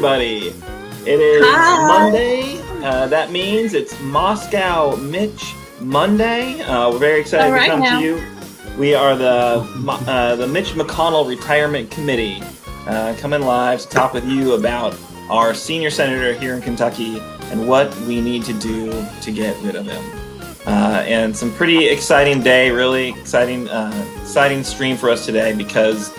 everybody. It is Hi. Monday. That means it's Moscow Mitch Monday. We're very excited to come to you. We are the Mitch McConnell Retirement Committee, coming live to talk with you about our senior senator here in Kentucky and what we need to do to get rid of him. And some pretty exciting day, really exciting stream for us today because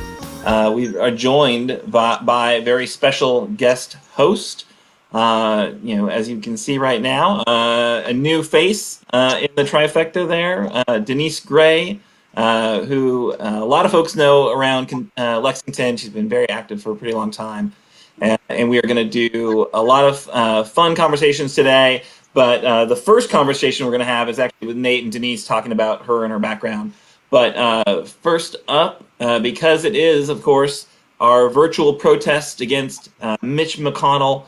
we are joined by a very special guest host. As you can see right now, a new face in the trifecta there, Denise Gray, who a lot of folks know around Lexington. She's been very active for a pretty long time. And we are going to do a lot of fun conversations today. But the first conversation we're going to have is actually with Nate and Denise talking about her and her background. But first up, because it is, of course, our virtual protest against Mitch McConnell,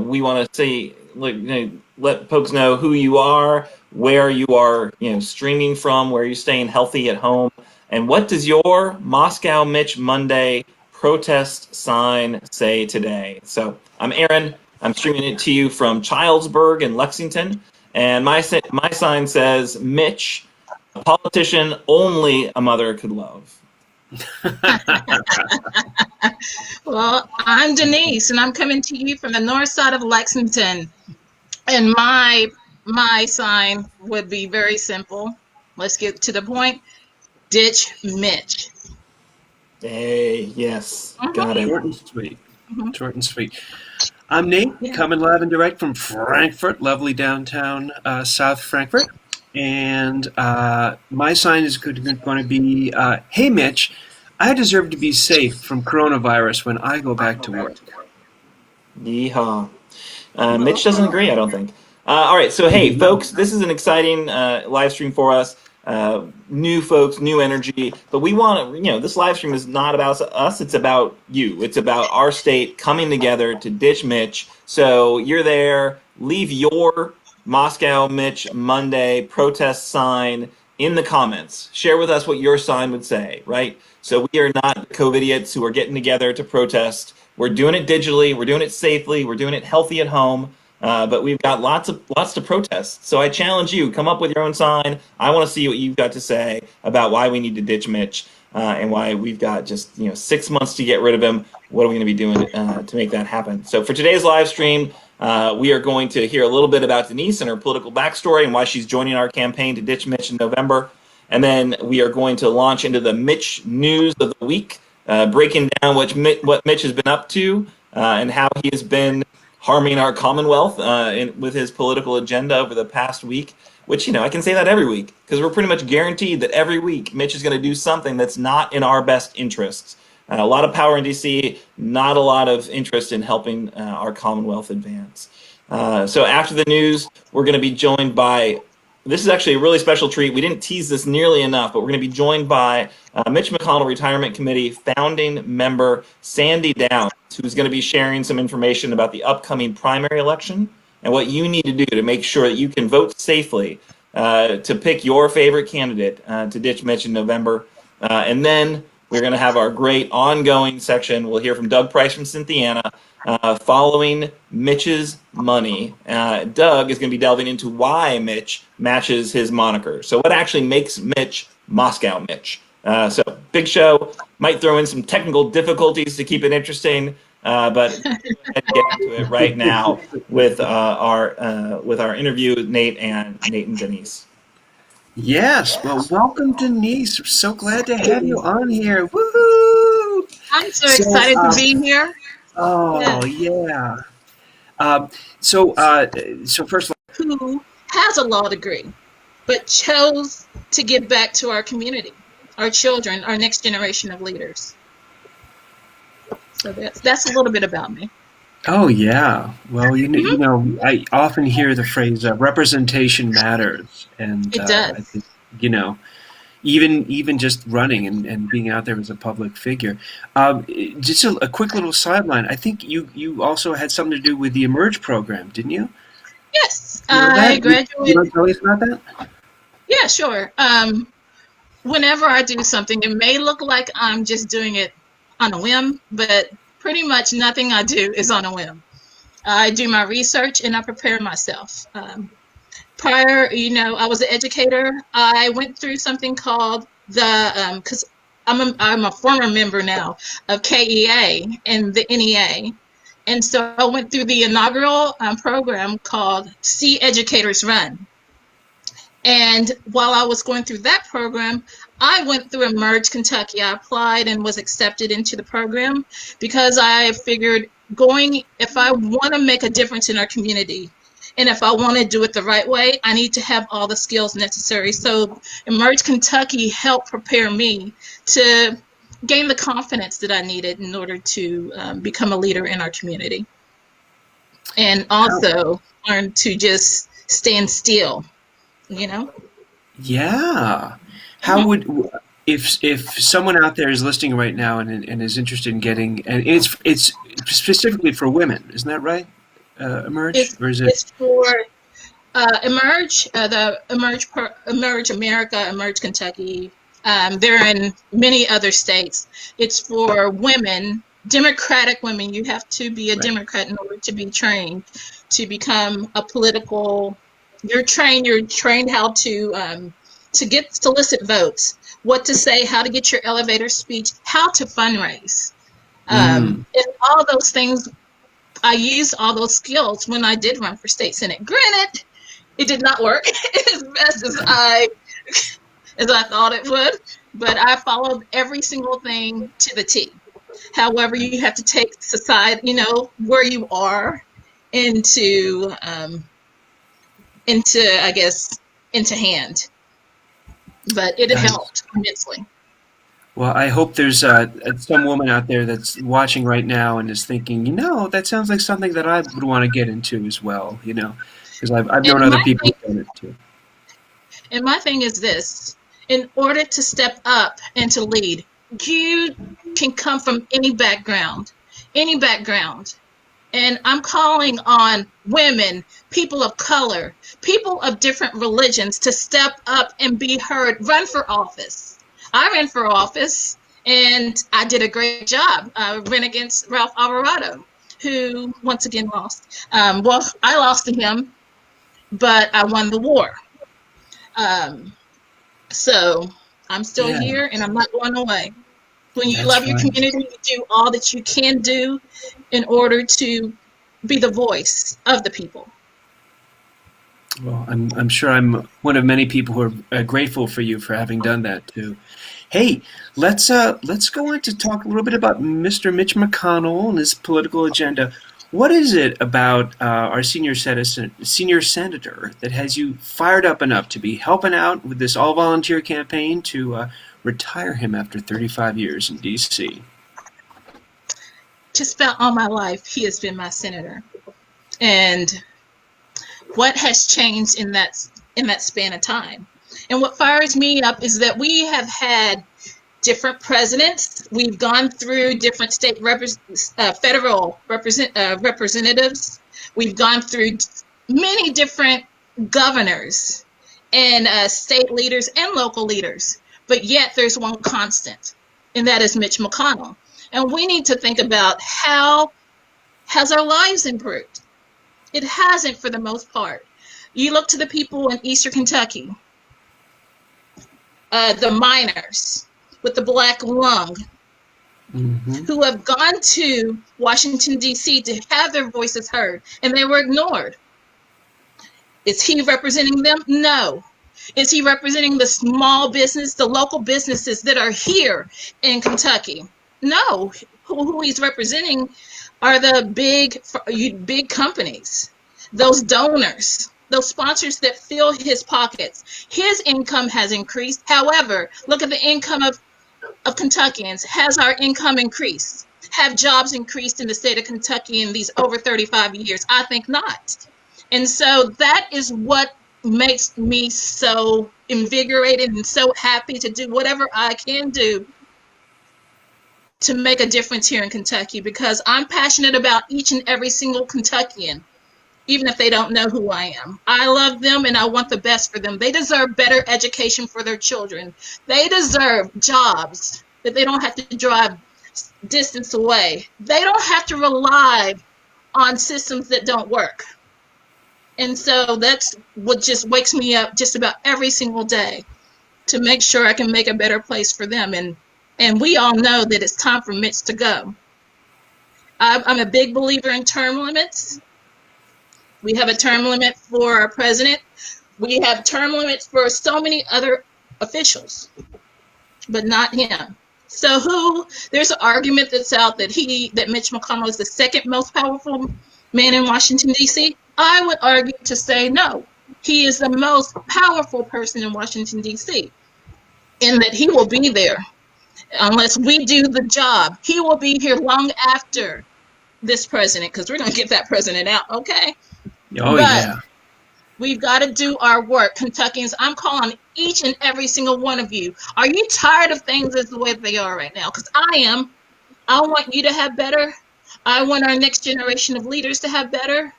we want to say, let folks know who you are, where you are, streaming from, where you're staying healthy at home, and what does your Moscow Mitch Monday protest sign say today? So I'm Aaron. I'm streaming it to you from Childsburg in Lexington, and my sign says, Mitch, a politician only a mother could love. Well, I'm Denise, and I'm coming to you from the north side of Lexington. And my sign would be very simple. Let's get to the point. Ditch Mitch. Hey, yes, got it. Short and sweet. Short and sweet. I'm Nate, coming live and direct from Frankfurt, lovely downtown South Frankfurt. And my sign is going to be, hey, Mitch, I deserve to be safe from coronavirus when I go back to work. Yeehaw. Mitch doesn't agree, I don't think. All right, so hey, folks, this is an exciting live stream for us. New folks, new energy. But we want to, this live stream is not about us, it's about you. It's about our state coming together to ditch Mitch. So you're there, leave your Moscow Mitch Monday protest sign in the comments. Share with us what your sign would say, right? So we are not COVIDiots who are getting together to protest. We're doing it digitally, we're doing it safely, we're doing it healthy at home, but we've got lots to protest. So I challenge you, come up with your own sign. I want to see what you've got to say about why we need to ditch Mitch and why we've got just 6 months to get rid of him. What are we going to be doing to make that happen? So for today's live stream, we are going to hear a little bit about Denise and her political backstory and why she's joining our campaign to ditch Mitch in November. And then we are going to launch into the Mitch news of the week, breaking down what Mitch has been up to and how he has been harming our Commonwealth with his political agenda over the past week, which, I can say that every week because we're pretty much guaranteed that every week Mitch is going to do something that's not in our best interests. A lot of power in D.C., not a lot of interest in helping our Commonwealth advance. So after the news, we're going to be joined by, this is actually a really special treat. We didn't tease this nearly enough, but we're going to be joined by Mitch McConnell Retirement Committee founding member Sandy Downs, who's going to be sharing some information about the upcoming primary election and what you need to do to make sure that you can vote safely to pick your favorite candidate to ditch Mitch in November. And then we're going to have our great ongoing section. We'll hear from Doug Price from Cynthiana following Mitch's money. Doug is going to be delving into why Mitch matches his moniker. So what actually makes Mitch Moscow Mitch? So big show. Might throw in some technical difficulties to keep it interesting, but let's get into it right now with our interview with Nate and Denise. Yes, well, welcome, Denise. We're so glad to have you on here. Woohoo! I'm so excited to be here. Oh, yeah. So first of all, who has a law degree, but chose to give back to our community, our children, our next generation of leaders. So that's a little bit about me. Oh, yeah. Well, I often hear the phrase representation matters. And it does. I think, even just running and being out there as a public figure. Just a quick little sideline. I think you also had something to do with the Emerge program, didn't you? Yes. I graduated. You want to tell us about that? Yeah, sure. Whenever I do something, it may look like I'm just doing it on a whim, but pretty much nothing I do is on a whim. I do my research and I prepare myself. Prior, I was an educator. I went through something called because I'm a former member now of KEA and the NEA. And so I went through the inaugural program called See Educators Run. And while I was going through that program, I went through Emerge Kentucky. I applied and was accepted into the program because I figured if I want to make a difference in our community, and if I want to do it the right way, I need to have all the skills necessary. So Emerge Kentucky helped prepare me to gain the confidence that I needed in order to become a leader in our community. And also learn to just stand still, Yeah. How would if someone out there is listening right now and is interested in getting, and it's specifically for women, isn't that right? Emerge, or is it? It's for Emerge, the Emerge America, Emerge Kentucky. They're in many other states. It's for women, Democratic women. You have to be a Democrat in order to be trained to become a political. You're trained how to solicit votes, what to say, how to get your elevator speech, how to fundraise, and all those things. I used all those skills when I did run for state senate. Granted, it did not work as best as I thought it would, but I followed every single thing to the T. However, you have to take society, where you are into hand. But it helped immensely. Well, I hope there's some woman out there that's watching right now and is thinking, that sounds like something that I would want to get into as well, because I've known other people who've done it too. And my thing is this: in order to step up and to lead, you can come from any background. And I'm calling on women, people of color, people of different religions to step up and be heard, run for office. I ran for office and I did a great job. I ran against Ralph Alvarado, who once again lost. I lost to him, but I won the war. So I'm still here and I'm not going away. When you love your community, you do all that you can do in order to be the voice of the people. Well, I'm sure I'm one of many people who are grateful for you for having done that too. Hey, let's go on to talk a little bit about Mr. Mitch McConnell and his political agenda. What is it about our senior senator that has you fired up enough to be helping out with this all-volunteer campaign to retire him after 35 years in D.C.? Just about all my life, he has been my senator. And what has changed in that span of time? And what fires me up is that we have had different presidents. We've gone through different state federal representatives. We've gone through many different governors and state leaders and local leaders. But yet there's one constant, and that is Mitch McConnell. And we need to think about how has our lives improved? It hasn't for the most part. You look to the people in Eastern Kentucky, the miners with the black lung, who have gone to Washington, D.C. to have their voices heard, and they were ignored. Is he representing them? No. Is he representing the small business, the local businesses that are here in Kentucky? No. Who he's representing are the big companies, those donors, those sponsors that fill his pockets. His income has increased. However, look at the income of Kentuckians. Has our income increased? Have jobs increased in the state of Kentucky in these over 35 years? I think not. And so that is what makes me so invigorated and so happy to do whatever I can do to make a difference here in Kentucky, because I'm passionate about each and every single Kentuckian, even if they don't know who I am. I love them and I want the best for them. They deserve better education for their children. They deserve jobs that they don't have to drive distance away. They don't have to rely on systems that don't work. And so that's what just wakes me up just about every single day to make sure I can make a better place for them. And we all know that it's time for Mitch to go. I'm a big believer in term limits. We have a term limit for our president. We have term limits for so many other officials, but not him. So there's an argument that's out that Mitch McConnell is the second most powerful man in Washington, D.C. I would argue to say no. He is the most powerful person in Washington, D.C. in that he will be there unless we do the job. He will be here long after this president, because we're going to get that president out, okay? Oh, yeah. We've got to do our work. Kentuckians, I'm calling each and every single one of you. Are you tired of things as the way they are right now? Because I am. I want you to have better. I want our next generation of leaders to have better.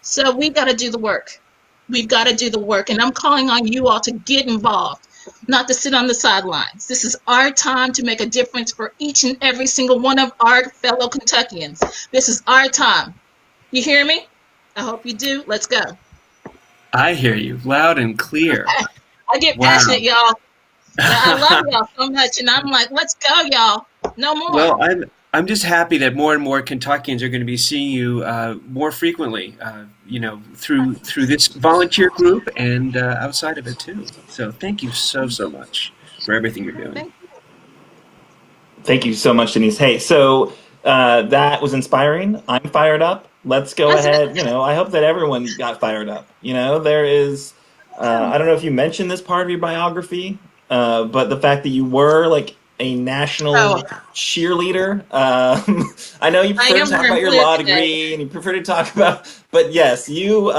So we've got to do the work. We've got to do the work. And I'm calling on you all to get involved, not to sit on the sidelines. This is our time to make a difference for each and every single one of our fellow Kentuckians. This is our time. You hear me? I hope you do. Let's go. I hear you loud and clear. I get passionate, y'all. I love y'all so much, and I'm like, let's go, y'all. No more. Well, I'm just happy that more and more Kentuckians are going to be seeing you more frequently, through this volunteer group and outside of it too. So thank you so much for everything you're doing. Thank you so much, Denise. Hey, so that was inspiring. I'm fired up. Let's go ahead. I hope that everyone got fired up. There is, I don't know if you mentioned this part of your biography, but the fact that you were like a national cheerleader. I know you prefer to talk about your law degree and you prefer to talk about, but yes, you've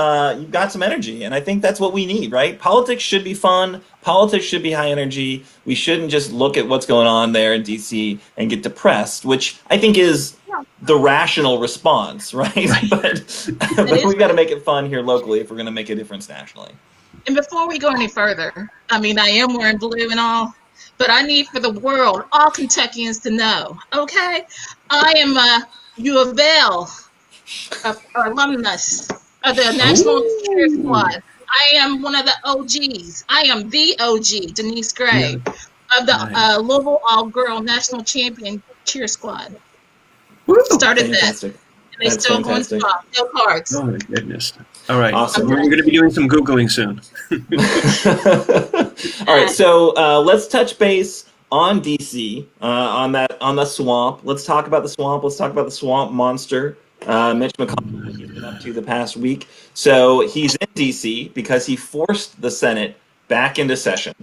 got some energy, and I think that's what we need, right? Politics should be fun. Politics should be high energy. We shouldn't just look at what's going on there in DC and get depressed, which I think is the rational response, right? But we've got to make it fun here locally if we're going to make a difference nationally. And before we go any further, I mean, I am wearing blue and all, but I need for the world, all Kentuckians to know, okay? I am a U of L alumnus of the National Cheer Squad. I am one of the OGs. I am the OG, Denise Gray, of the Louisville All-Girl National Champion Cheer Squad. Woo! Started Fantastic. that. And they still going strong. No cards. Oh, my goodness. All right. Awesome. We're going to be doing some Googling soon. All right. So let's touch base on DC, on the swamp. Let's talk about the swamp. Let's talk about the swamp monster, Mitch McConnell, he's been up to the past week. So he's in DC because he forced the Senate back into session,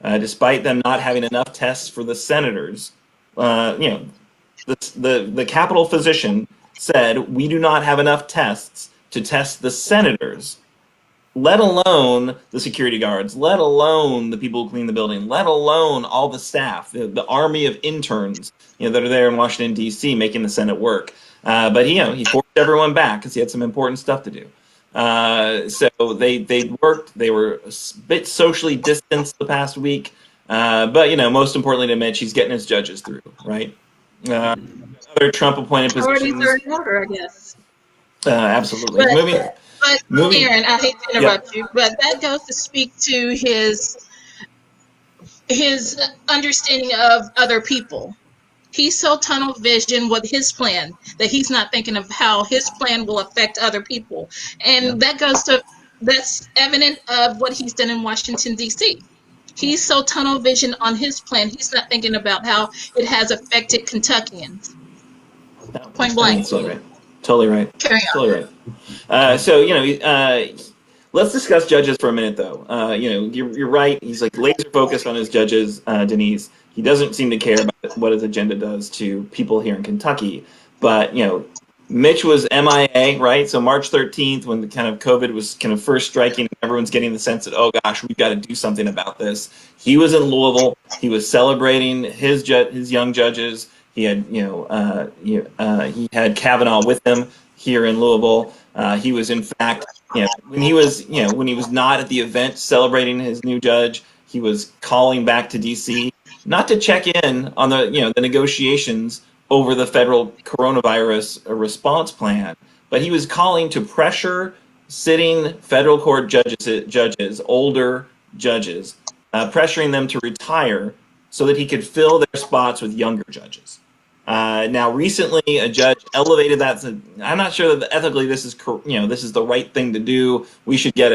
despite them not having enough tests for the senators. The Capitol physician said, we do not have enough tests to test the senators, let alone the security guards, let alone the people who clean the building, let alone all the staff, the army of interns that are there in Washington, D.C. making the Senate work. But he forced everyone back because he had some important stuff to do. So they worked. They were a bit socially distanced the past week. But most importantly to Mitch, he's getting his judges through, right? Other Trump-appointed positions. Already order, I guess. Absolutely. But Aaron, I hate to interrupt you, but that goes to speak to his understanding of other people. He's so tunnel vision with his plan that he's not thinking of how his plan will affect other people, and that's evident of what he's done in Washington, D.C. He's so tunnel vision on his plan. He's not thinking about how it has affected Kentuckians. Point blank. Totally right. Carry on. Totally right. Let's discuss judges for a minute, though. You're right. He's like laser focused on his judges, Denise. He doesn't seem to care about what his agenda does to people here in Kentucky. But Mitch was MIA, right? So March 13th, when the kind of COVID was kind of first striking, everyone's getting the sense that, oh gosh, we've got to do something about this. He was in Louisville. He was celebrating his young judges. He had he had Kavanaugh with him here in Louisville. He was in fact when he was not at the event celebrating his new judge, he was calling back to DC not to check in on the negotiations over the federal coronavirus response plan, but he was calling to pressure sitting federal court judges, older judges, pressuring them to retire so that he could fill their spots with younger judges. Now, recently, a judge elevated that. I'm not sure that ethically this is, this is the right thing to do. We should get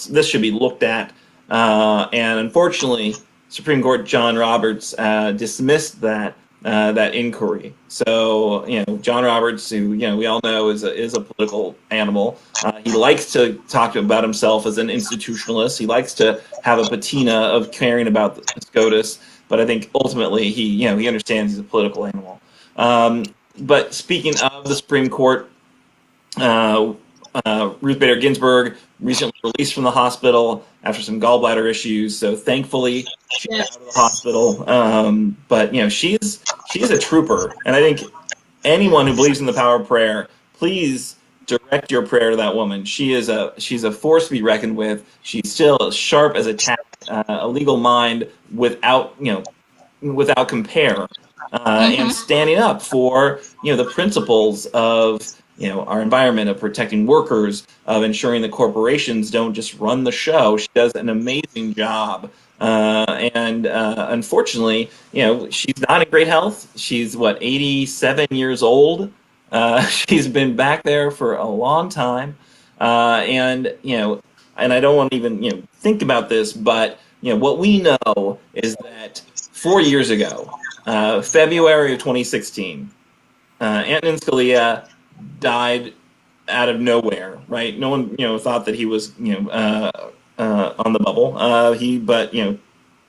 this should be looked at. And unfortunately, Supreme Court John Roberts dismissed that inquiry. So, John Roberts, who we all know is a political animal. He likes to talk about himself as an institutionalist. He likes to have a patina of caring about the SCOTUS. But I think ultimately he understands he's a political animal. But speaking of the Supreme Court, Ruth Bader Ginsburg recently released from the hospital after some gallbladder issues. So thankfully she's out of the hospital. But she's a trooper, and I think anyone who believes in the power of prayer, please direct your prayer to that woman. She's a force to be reckoned with. She's still as sharp as a tack, a legal mind without compare, and standing up for the principles of our environment, of protecting workers, of ensuring that corporations don't just run the show. She does an amazing job, and unfortunately, she's not in great health. She's 87 years old. She's been back there for a long time, and I don't want to even think about this, but what we know is that 4 years ago, February of 2016, Antonin Scalia died out of nowhere. Right? No one thought that he was on the bubble. But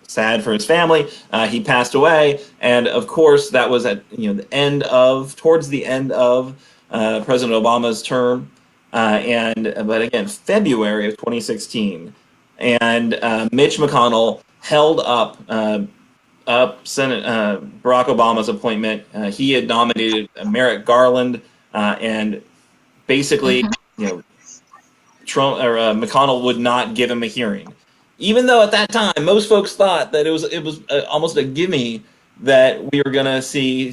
sad for his family. He passed away, and of course that was at towards the end of President Obama's term. But again, February of 2016, and Mitch McConnell held up Senate Barack Obama's appointment. He had nominated Merrick Garland, and basically, Trump or McConnell would not give him a hearing, even though at that time most folks thought that it was almost a gimme that we were going to see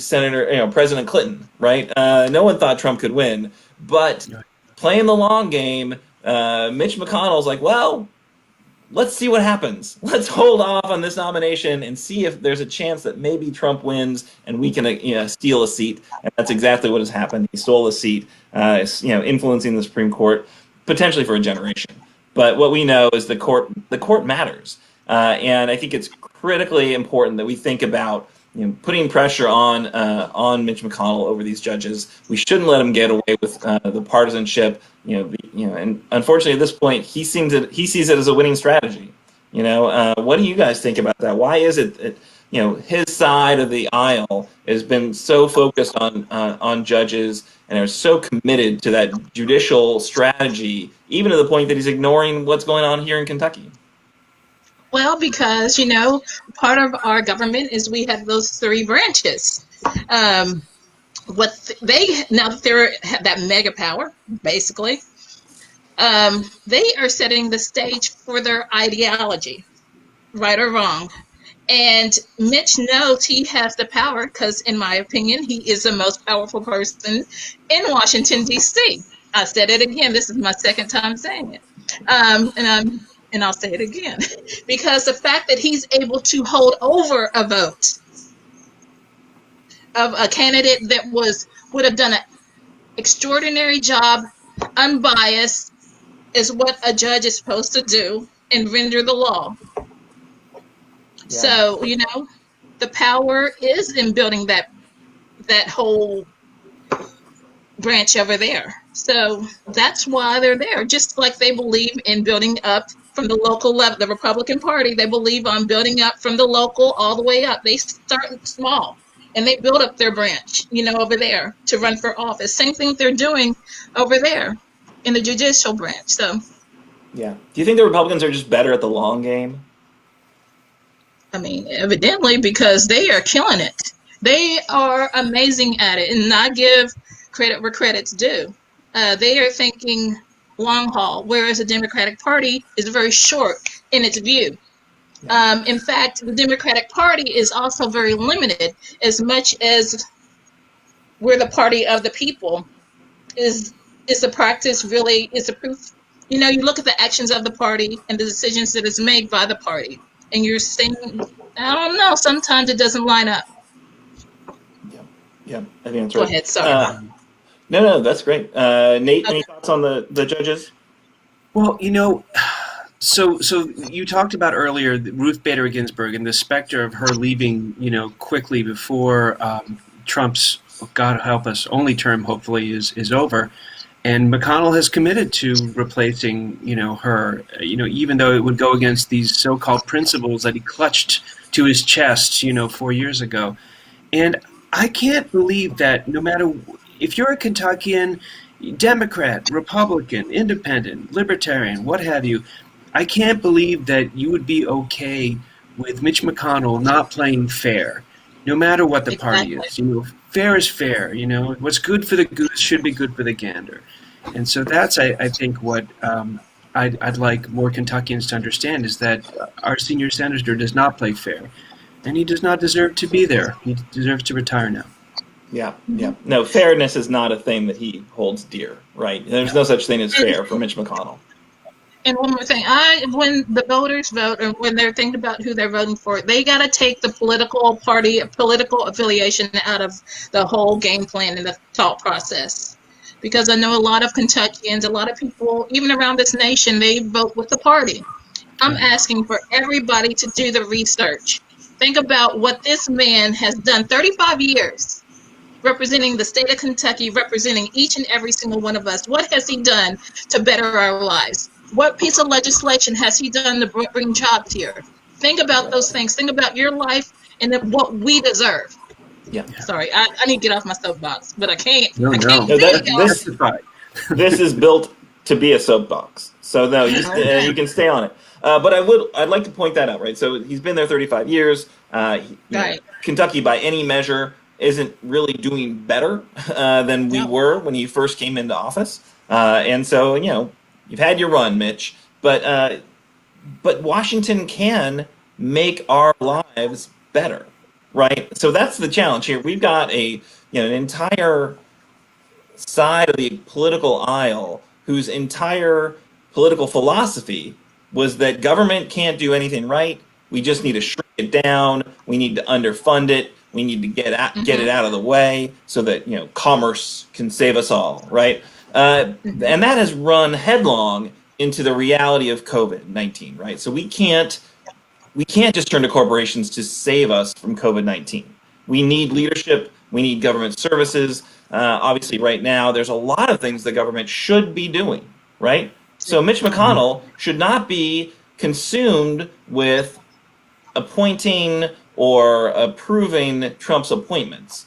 President Clinton. Right? No one thought Trump could win, but playing the long game, Mitch McConnell's like, well, let's see what happens. Let's hold off on this nomination and see if there's a chance that maybe Trump wins and we can steal a seat. And that's exactly what has happened. He stole a seat, influencing the Supreme Court potentially for a generation. But what we know is the court matters, and I think it's critically important that we think about putting pressure on Mitch McConnell over these judges. We shouldn't let him get away with the partisanship. And unfortunately, at this point, he sees it as a winning strategy. What do you guys think about that? Why is it that his side of the aisle has been so focused on judges and are so committed to that judicial strategy, even to the point that he's ignoring what's going on here in Kentucky? Well, because, part of our government is we have those three branches. Now that they're that mega power, basically, they are setting the stage for their ideology, right or wrong. And Mitch knows he has the power because, in my opinion, he is the most powerful person in Washington, D.C. I said it again. This is my second time saying it. And I'll say it again, because the fact that he's able to hold over a vote of a candidate that would have done an extraordinary job, unbiased, is what a judge is supposed to do and render the law. Yeah. So, the power is in building that whole branch over there. So that's why they're there, just like they believe in building up from the local level. The Republican Party, they believe on building up from the local all the way up. They start small and they build up their branch, over there to run for office. Same thing they're doing over there in the judicial branch. So, yeah. Do you think the Republicans are just better at the long game? I mean, evidently, because they are killing it. They are amazing at it, and I give credit where credit's due. They are thinking long haul, whereas the Democratic Party is very short in its view. In fact, the Democratic Party is also very limited, as much as we're the party of the people. Is the practice really, is the proof? You look at the actions of the party and the decisions that is made by the party, and you're saying, I don't know, sometimes it doesn't line up. Yeah, yeah, I think that's Go right. ahead, sorry. No, that's great. Nate, any Okay. thoughts on the judges? Well, so you talked about earlier Ruth Bader Ginsburg and the specter of her leaving, quickly before Trump's, God help us, only term hopefully is over. And McConnell has committed to replacing, her, even though it would go against these so-called principles that he clutched to his chest, 4 years ago. And I can't believe that no matter if you're a Kentuckian, Democrat, Republican, Independent, Libertarian, what have you, I can't believe that you would be okay with Mitch McConnell not playing fair, no matter what the party Exactly. is. Fair is fair. What's good for the goose should be good for the gander. And so that's, I think, what I'd like more Kentuckians to understand is that our senior senator does not play fair, and he does not deserve to be there. He deserves to retire now. Yeah, yeah. No, fairness is not a thing that he holds dear, right? There's no such thing as And, fair for Mitch McConnell. and one more thing, when the voters vote, or when they're thinking about who they're voting for, they got to take the political affiliation out of the whole game plan and the thought process. Because I know a lot of Kentuckians, a lot of people, even around this nation, they vote with the party. I'm asking for everybody to do the research. Think about what this man has done 35 years representing the state of Kentucky, representing each and every single one of us. What has he done to better our lives? What piece of legislation has he done to bring jobs here? Think about those things. Think about your life and what we deserve. Yeah. Sorry, I need to get off my soapbox, but I can't. No, I can't no. do it, guys. This is built to be a soapbox. So no, you can stay on it. But I'd like to point that out, right? So he's been there 35 years. Right. Kentucky, by any measure, isn't really doing better than we No. were when he first came into office. And so you've had your run, Mitch. But Washington can make our lives better, right? So that's the challenge here. We've got an entire side of the political aisle whose entire political philosophy was that government can't do anything right. We just need to shrink it down. We need to underfund it. We need to get it out of the way so that commerce can save us all, right? And that has run headlong into the reality of COVID-19, right? So we can't just turn to corporations to save us from COVID-19. We need leadership. We need government services. Obviously, right now, there's a lot of things the government should be doing, right? So Mitch McConnell should not be consumed with appointing or approving Trump's appointments.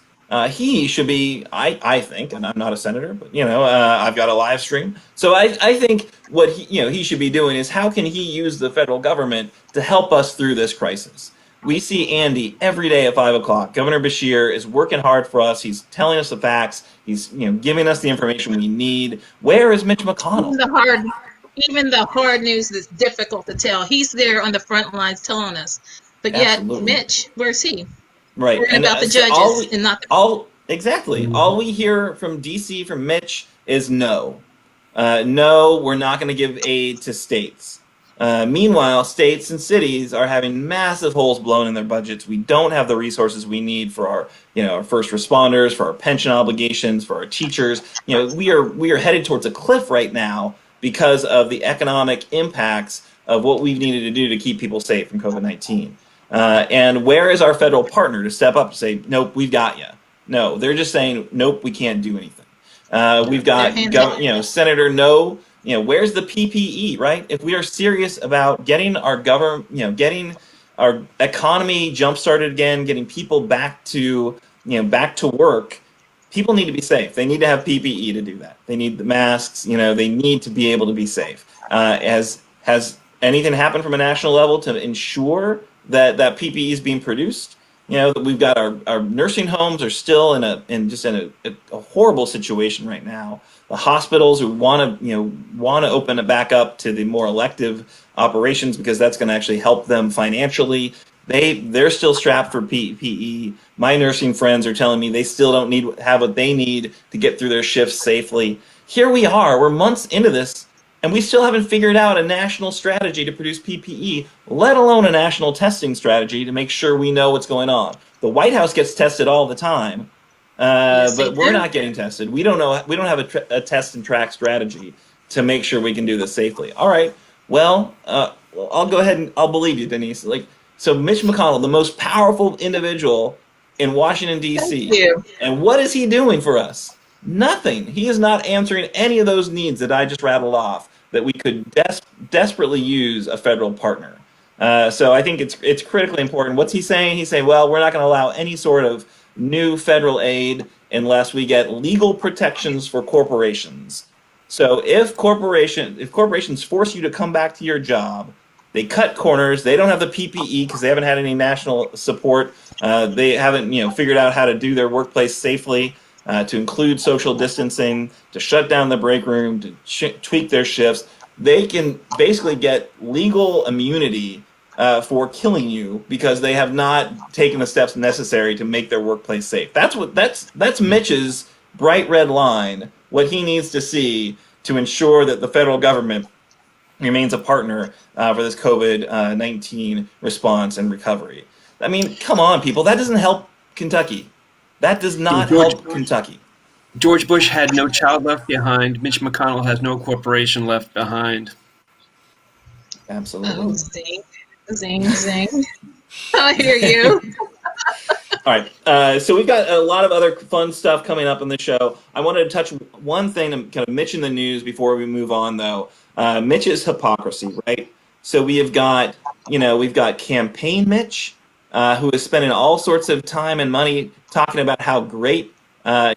He should be, I think, and I'm not a senator, but I've got a live stream. So I think what he should be doing is how can he use the federal government to help us through this crisis? We see Andy every day at 5 o'clock. Governor Beshear is working hard for us. He's telling us the facts. He's giving us the information we need. Where is Mitch McConnell? Even the hard news that's difficult to tell, he's there on the front lines telling us. But yet, Absolutely. Mitch, where's he? Right. Worrying And about the so judges and not the. exactly. All we hear from DC, from Mitch, is no. No, we're not going to give aid to states. Meanwhile, states and cities are having massive holes blown in their budgets. We don't have the resources we need for our first responders, for our pension obligations, for our teachers. We are headed towards a cliff right now because of the economic impacts of what we've needed to do to keep people safe from COVID-19. And where is our federal partner to step up and say, nope, we've got you? No, they're just saying, nope, we can't do anything. We've got, Senator No. Where's the PPE, right? If we are serious about getting our getting our economy jump started again, getting people back to work, people need to be safe. They need to have PPE to do that. They need the masks. They need to be able to be safe. Has anything happened from a national level to ensure that PPE is being produced? That we've got our nursing homes are still in a horrible situation right now. The hospitals who want to open it back up to the more elective operations because that's going to actually help them financially. they're still strapped for PPE. My nursing friends are telling me they still don't have what they need to get through their shifts safely. Here we are, we're months into this, and we still haven't figured out a national strategy to produce PPE, let alone a national testing strategy to make sure we know what's going on. The White House gets tested all the time, Yes, they but we're do. not getting tested. We don't know. We don't have a test and track strategy to make sure we can do this safely. All right. Well, I'll go ahead and I'll believe you, Denise. Like, so Mitch McConnell, the most powerful individual in Washington Thank D.C., you. and what is he doing for us? Nothing. He is not answering any of those needs that I just rattled off that we could desperately use a federal partner. So I think it's critically important. What's he saying? He's saying, well, we're not going to allow any sort of new federal aid unless we get legal protections for corporations. So if corporations force you to come back to your job, they cut corners. They don't have the PPE because they haven't had any national support. They haven't figured out how to do their workplace safely, to include social distancing, to shut down the break room, to tweak their shifts. They can basically get legal immunity for killing you because they have not taken the steps necessary to make their workplace safe. That's Mitch's bright red line. What he needs to see to ensure that the federal government remains a partner for this COVID-19 response and recovery. I mean, come on, people. That doesn't help Kentucky. That does You know, not help Kentucky. George Bush had no child left behind. Mitch McConnell has no corporation left behind. Oh, Absolutely. zing, zing, zing. I hear you. All right. So we've got a lot of other fun stuff coming up on the show. I wanted to touch one thing to kind of Mitch in the news before we move on, though. Mitch's hypocrisy, right? So we've got campaign Mitch, who is spending all sorts of time and money talking about how great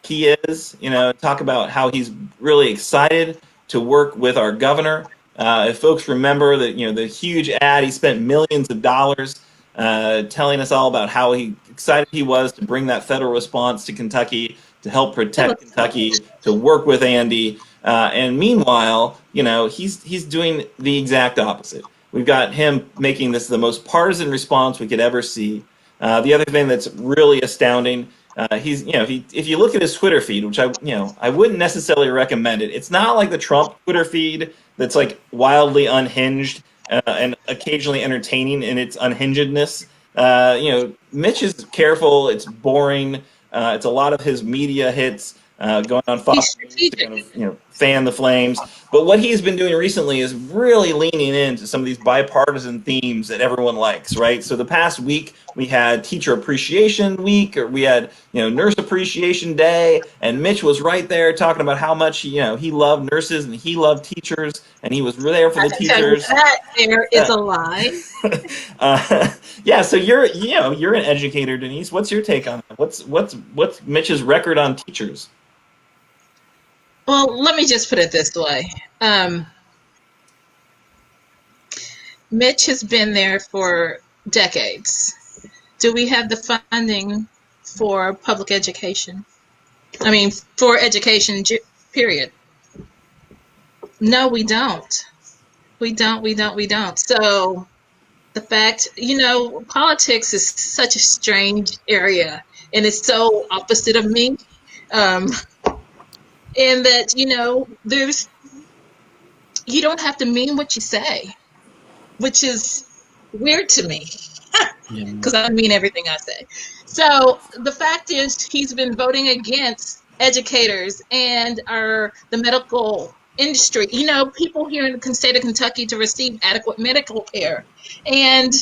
he is. Talk about how he's really excited to work with our governor. If folks remember that, the huge ad, he spent millions of dollars telling us all about how excited he was to bring that federal response to Kentucky, to help protect Kentucky, to work with Andy. And meanwhile, he's doing the exact opposite. We've got him making this the most partisan response we could ever see. The other thing that's really astounding, if you look at his Twitter feed, which I wouldn't necessarily recommend it. It's not like the Trump Twitter feed that's like wildly unhinged and occasionally entertaining in its unhingedness. Mitch is careful. It's boring. It's a lot of his media hits going on He's Fox News to strategic. kind of fan the flames. But what he's been doing recently is really leaning into some of these bipartisan themes that everyone likes, right? So the past week we had Teacher Appreciation Week, or we had Nurse Appreciation Day, and Mitch was right there talking about how much he loved nurses and he loved teachers and he was there for I the can tell you teachers. that there is a lie. Yeah, so you're an educator, Denise. What's your take on that? What's Mitch's record on teachers? Well, let me just put it this way. Mitch has been there for decades. Do we have the funding for public education? I mean, for education, period. No, we don't. We don't. So the fact, politics is such a strange area, and it's so opposite of me. Um, in that, you don't have to mean what you say, which is weird to me Yeah. because I mean everything I say. So the fact is, he's been voting against educators and the medical industry. People here in the state of Kentucky to receive adequate medical care, and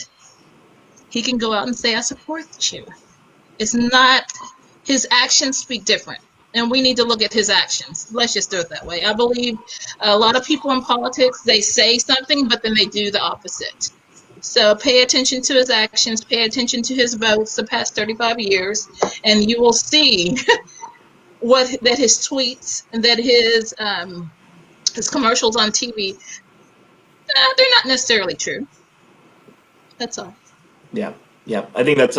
he can go out and say, "I support you." It's not, his actions speak different. And we need to look at his actions. Let's just do it that way. I believe a lot of people in politics, they say something, but then they do the opposite. So pay attention to his actions, pay attention to his votes the past 35 years, and you will see that his tweets and that his commercials on TV, they're not necessarily true. That's all. Yeah, yeah. I think that's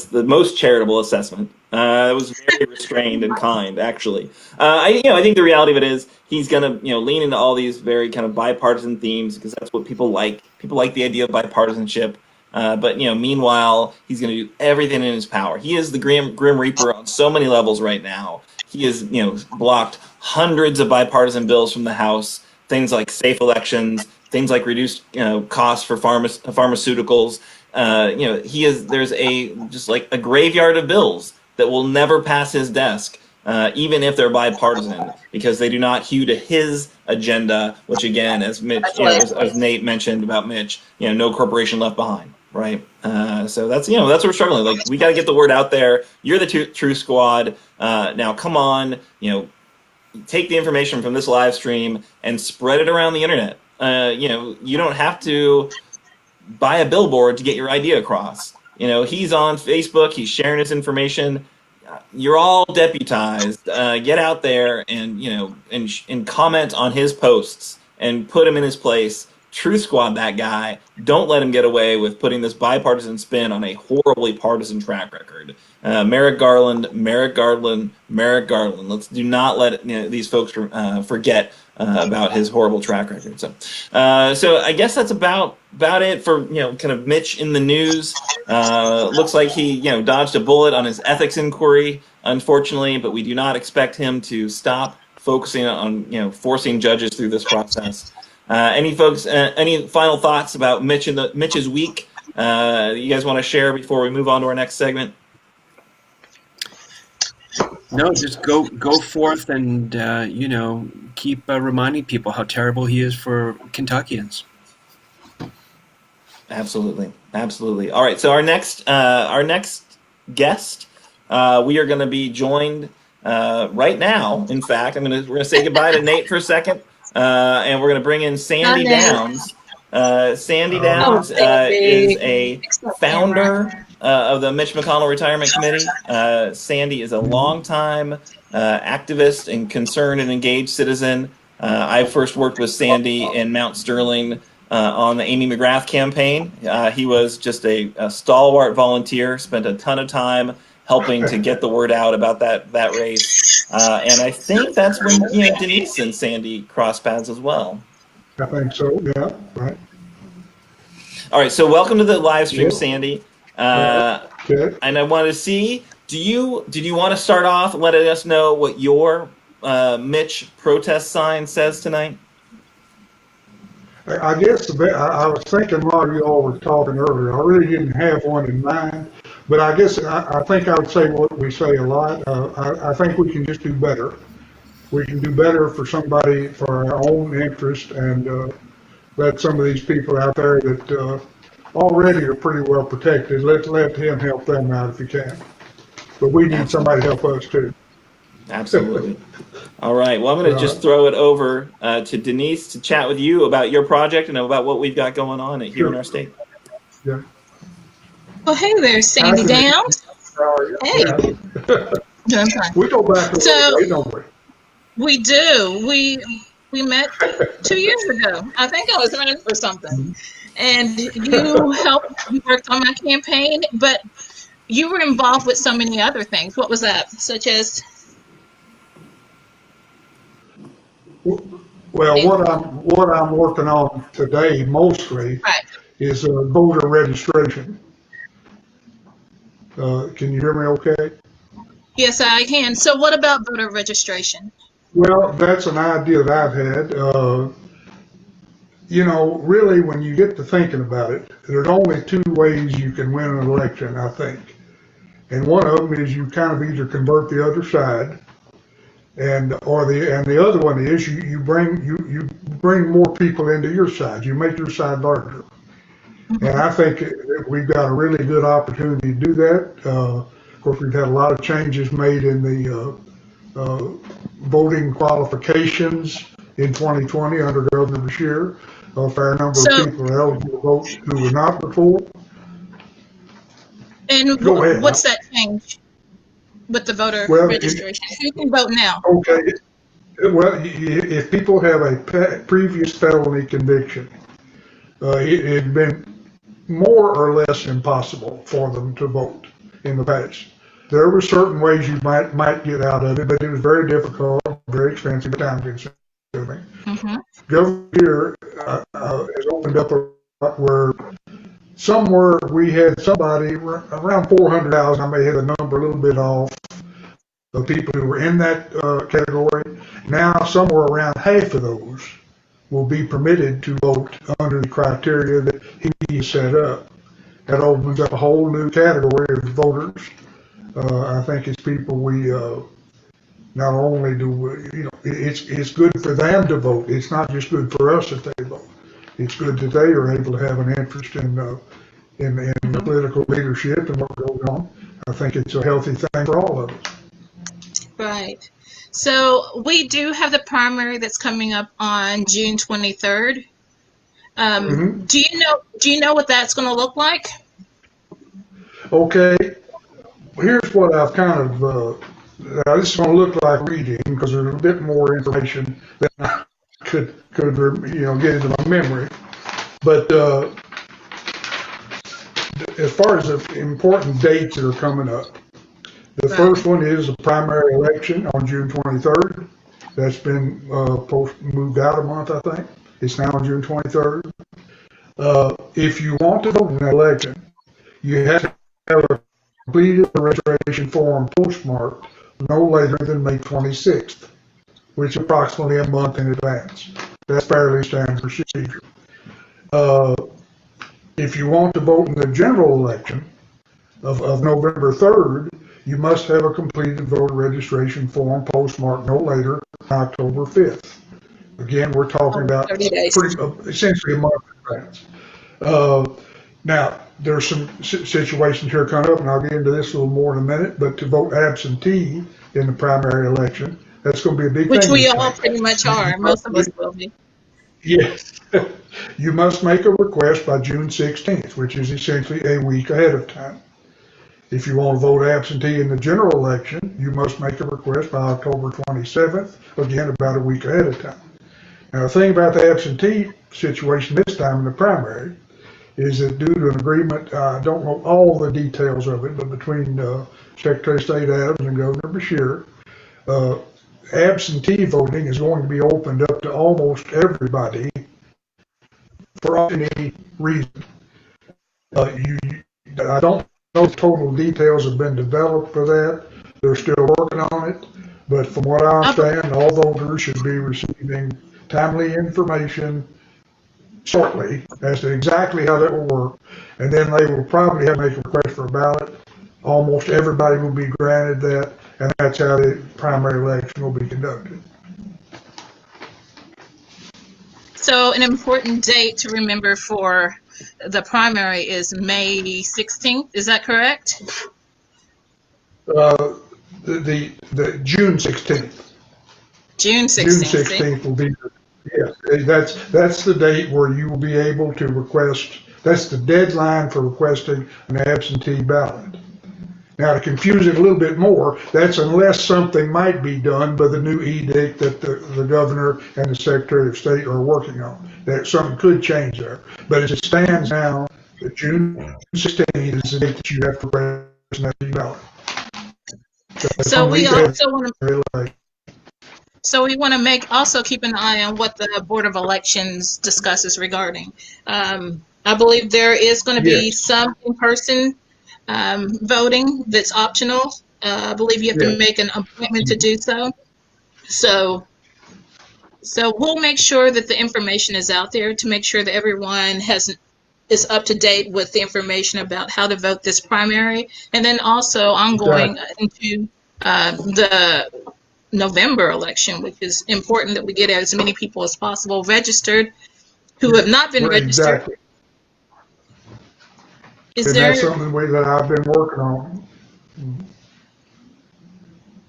the most charitable assessment. It was very restrained and kind, actually. I think the reality of it is he's gonna lean into all these very kind of bipartisan themes because that's what people like. People like the idea of bipartisanship. But meanwhile, he's going to do everything in his power. He is the Grim Reaper on so many levels right now. He has blocked hundreds of bipartisan bills from the House. Things like safe elections, things like reduced costs for pharmaceuticals. There's just like a graveyard of bills that will never pass his desk, even if they're bipartisan, because they do not hew to his agenda. Which, again, as Mitch, as Nate mentioned about Mitch, no corporation left behind, right? So that's what we're struggling. Like, we got to get the word out there. You're the True Squad. Now, come on, take the information from this live stream and spread it around the internet. You don't have to buy a billboard to get your idea across. He's on Facebook. He's sharing his information. You're all deputized. Get out there and comment on his posts and put him in his place. True Squad that guy. Don't let him get away with putting this bipartisan spin on a horribly partisan track record. Merrick Garland, Merrick Garland, Merrick Garland. Let's do not let these folks forget about his horrible track record. So I guess that's about it for kind of Mitch in the news. Looks like he dodged a bullet on his ethics inquiry, unfortunately, but we do not expect him to stop focusing on forcing judges through this process. Any final thoughts about Mitch's week you guys want to share before we move on to our next segment? No, just go forth and keep reminding people how terrible he is for Kentuckians. Absolutely. All right, so our next guest, we are going to be joined right now. In fact, we're going to say goodbye to Nate for a second, and we're going to bring in Sandy Downs. Sandy Downs is a founder of the Mitch McConnell Retirement Committee. Sandy is a longtime activist and concerned and engaged citizen. I first worked with Sandy in Mount Sterling on the Amy McGrath campaign. He was just a stalwart volunteer, spent a ton of time helping to get the word out about that race. And I think that's when Denise and Sandy crossed paths as well. I think so, yeah, right. All right, so welcome to the live stream, Sandy. Okay. And I want to see, did you want to start off letting us know what your Mitch protest sign says tonight? I guess I was thinking while you all were talking earlier, I really didn't have one in mind, but I guess I think I would say what we say a lot. I think we can just do better. We can do better for somebody, for our own interest, and let some of these people out there that already are pretty well protected, let him help them out if he can. But we need somebody to help us too. Absolutely. All right. Well, I'm going to just throw it over to Denise to chat with you about your project and about what we've got going on here in our state. Yeah. Well, hey there, Sandy Downs. Hey. Doing fine. We go back a little way, don't we? We do. We met 2 years ago. I think I was running for something. And you worked on my campaign, but you were involved with so many other things. What was that? Such as? Well, what I'm working on today mostly is voter registration. Can you hear me okay? Yes, I can. So what about voter registration? Well, that's an idea that I've had. Really, when you get to thinking about it, there's only two ways you can win an election, I think. And one of them is you kind of either convert the other side, and the other one is you bring more people into your side. You make your side larger. And I think that we've got a really good opportunity to do that. Of course, we've had a lot of changes made in the voting qualifications in 2020 under Governor Beshear. A fair number of people are eligible to vote who were not before. And what's that change with the voter registration? Who can vote now? Okay. Well, if people have a previous felony conviction, it had been more or less impossible for them to vote in the past. There were certain ways you might get out of it, but it was very difficult, very expensive, time consuming. Governor here has opened up a where somewhere we had somebody around 400,000, I may have the number a little bit off, of people who were in that category. Now somewhere around half of those will be permitted to vote under the criteria that he set up. That opens up a whole new category of voters. I think it's people we not only do we, it's good for them to vote. It's not just good for us that they vote. It's good that they are able to have an interest in the political leadership and what goes on. I think it's a healthy thing for all of us. Right. So we do have the primary that's coming up on June 23rd. Do you know what that's going to look like? Okay, here's what I've kind of, this is going to look like reading because there's a bit more information than I could get into my memory. But as far as the important dates that are coming up, the first one is a primary election on June 23rd. That's been moved out a month, I think. It's now on June 23rd. If you want to vote in an election, you have to have a completed registration form postmarked no later than May 26th, which is approximately a month in advance. That's fairly standard procedure. If you want to vote in the general election of November 3rd, you must have a completed voter registration form postmarked no later than October 5th. Again, we're talking about essentially a month in advance. Now, there's some situations here coming up, and I'll get into this a little more in a minute, but to vote absentee in the primary election, that's going to be a big thing. Which we all pretty much are. Most of us will be. Yes. You must make a request by June 16th, which is essentially a week ahead of time. If you want to vote absentee in the general election, you must make a request by October 27th, again, about a week ahead of time. Now, the thing about the absentee situation this time in the primary is that due to an agreement, I don't know all the details of it, but between Secretary of State Adams and Governor Beshear, absentee voting is going to be opened up to almost everybody for any reason. I don't know if total details have been developed for that. They're still working on it, but from what I understand, all voters should be receiving timely information shortly as to exactly how that will work, and then they will probably have to make a request for a ballot. Almost everybody will be granted that, and that's how the primary election will be conducted. So an important date to remember for the primary is May 16th. Is that correct? The June 16th. June 16th. June 16th will be, yes, that's the date where you will be able to request, that's the deadline for requesting an absentee ballot. Now, to confuse it a little bit more, that's unless something might be done by the new edict that the governor and the Secretary of State are working on. That something could change there. But as it stands now, June 16th is the date that you have to request an absentee ballot. So we also want to. So we want to also keep an eye on what the Board of Elections discusses regarding. I believe there is going to be some in-person voting that's optional. I believe you have to make an appointment to do so. So we'll make sure that the information is out there to make sure that everyone is up to date with the information about how to vote this primary, and then also ongoing into the November election, which is important that we get as many people as possible registered who have not been registered. Exactly. That's something that I've been working on.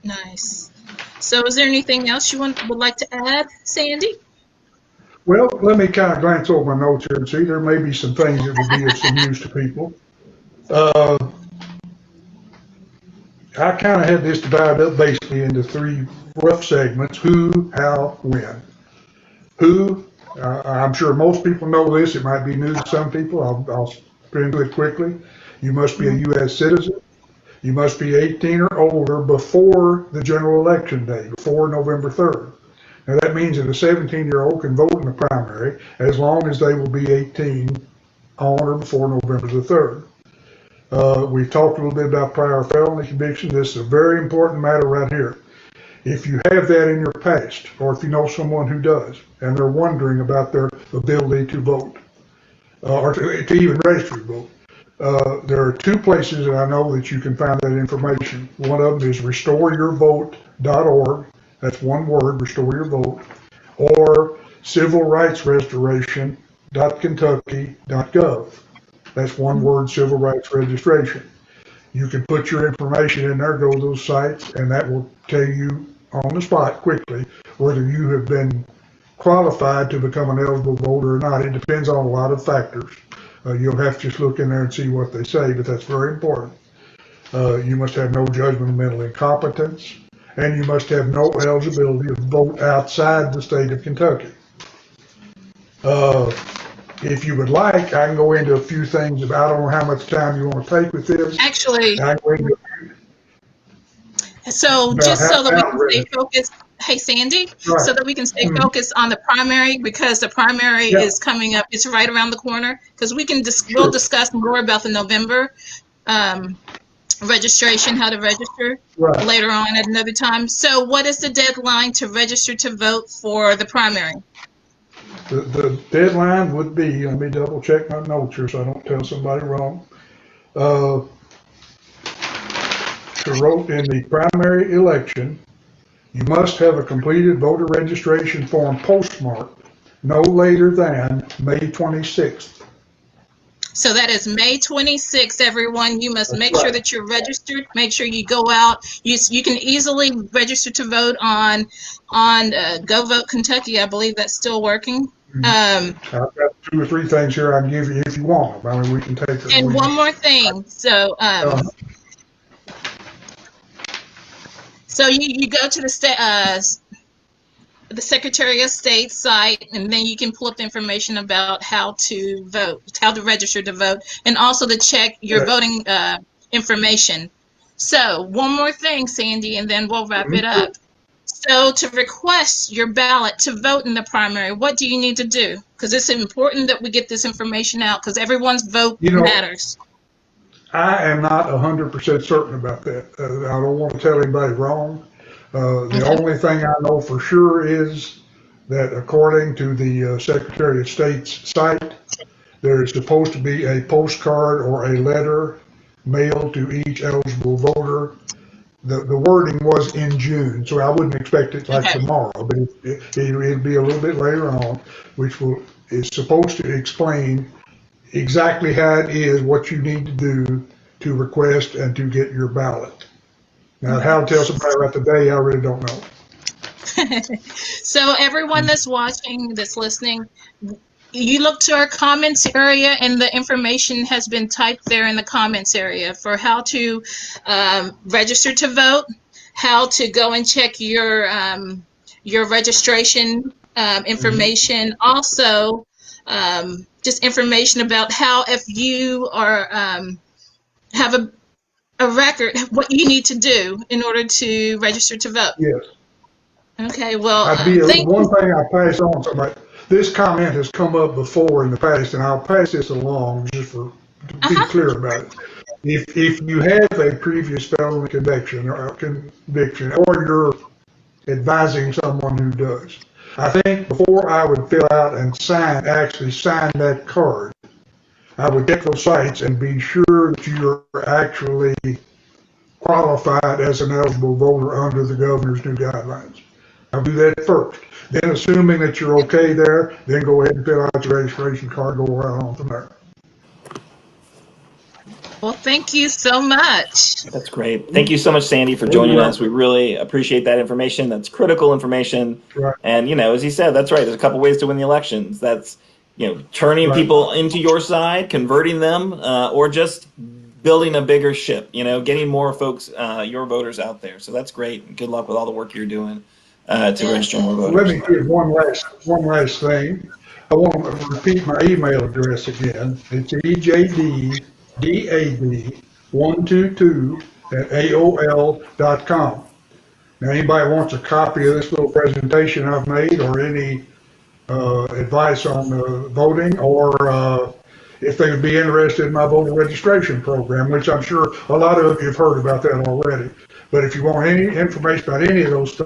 Nice. So is there anything else you would like to add, Sandy? Well, let me kind of glance over my notes here and see. There may be some things that would be of some use to people. I kind of had this divided up basically into three rough segments: who, how, when. Who, I'm sure most people know this. It might be new to some people. I'll sprint into it quickly. You must be a U.S. citizen. You must be 18 or older before the general election day, before November 3rd. Now that means that a 17-year-old can vote in the primary as long as they will be 18 on or before November the 3rd. We talked a little bit about prior felony conviction. This is a very important matter right here. If you have that in your past, or if you know someone who does, and they're wondering about their ability to vote, or to even register to vote, there are two places that I know that you can find that information. One of them is restoreyourvote.org. That's one word, restore your vote, or civilrightsrestoration.kentucky.gov. That's one word, civil rights registration. You can put your information in there, go to those sites, and that will tell you on the spot quickly whether you have been qualified to become an eligible voter or not. It depends on a lot of factors. You'll have to just look in there and see what they say, but that's very important. You must have no judgment of mental incompetence, and you must have no eligibility to vote outside the state of Kentucky. If you would like, I can go into a few things about, I don't know how much time you want to take with this. Actually, I can go into so about just so that we can stay how focused, hey Sandy, right. so that we can stay Mhm. focused on the primary, because the primary Yeah. is coming up. It's right around the corner. Because we can we'll Sure. discuss more about the November registration, how to register Right. later on at another time. So, what is the deadline to register to vote for the primary? The deadline would be, let me double check my notes here so I don't tell somebody wrong. To vote in the primary election, you must have a completed voter registration form postmarked no later than May 26th. So that is May 26th, everyone. You must That's make sure right. that you're registered. Make sure you go out. You can easily register to vote on Go Vote Kentucky. I believe that's still working. I've got 2 or 3 things here I can give you if you want them. I mean, we can take them. And one more thing. So so you go to the Secretary of State site, and then you can pull up the information about how to vote, how to register to vote, and also to check your voting information. So one more thing, Sandy, and then we'll wrap it up. So to request your ballot to vote in the primary, what do you need to do? Because it's important that we get this information out, because everyone's vote matters. I am not 100% certain about that. I don't want to tell anybody wrong. The only thing I know for sure is that according to the Secretary of State's site, there is supposed to be a postcard or a letter mailed to each eligible voter. The wording was in June, so I wouldn't expect it like tomorrow, but it'll be a little bit later on, which is supposed to explain exactly how it is, what you need to do to request and to get your ballot. Now, how to tell somebody about the day, I really don't know. So everyone that's watching, that's listening, you look to our comments area, and the information has been typed there in the comments area for how to register to vote, how to go and check your registration information. Also, just information about how, if you are have a record, what you need to do in order to register to vote. Yes. Okay, well, one thing I'll pass on to somebody. This comment has come up before in the past, and I'll pass this along just to be clear about it. If you have a previous felony conviction, or you're advising someone who does, I think before I would fill out and actually sign that card, I would check those sites and be sure that you're actually qualified as an eligible voter under the governor's new guidelines. I'll do that first. Then, assuming that you're okay there, then go ahead and fill out your registration card, go right on from there. Well, thank you so much. That's great. Thank you so much, Sandy, for joining us. We really appreciate that information. That's critical information. Right. And, as he said, that's right. There's a couple ways to win the elections. That's, turning people into your side, converting them, or just building a bigger ship, getting more folks, your voters out there. So that's great. Good luck with all the work you're doing to register more voters. Let me give one last thing. I want to repeat my email address again. It's ejdad122@aol.com. Now, anybody wants a copy of this little presentation I've made, or any advice on voting, or if they would be interested in my voter registration program, which I'm sure a lot of you have heard about that already. But if you want any information about any of those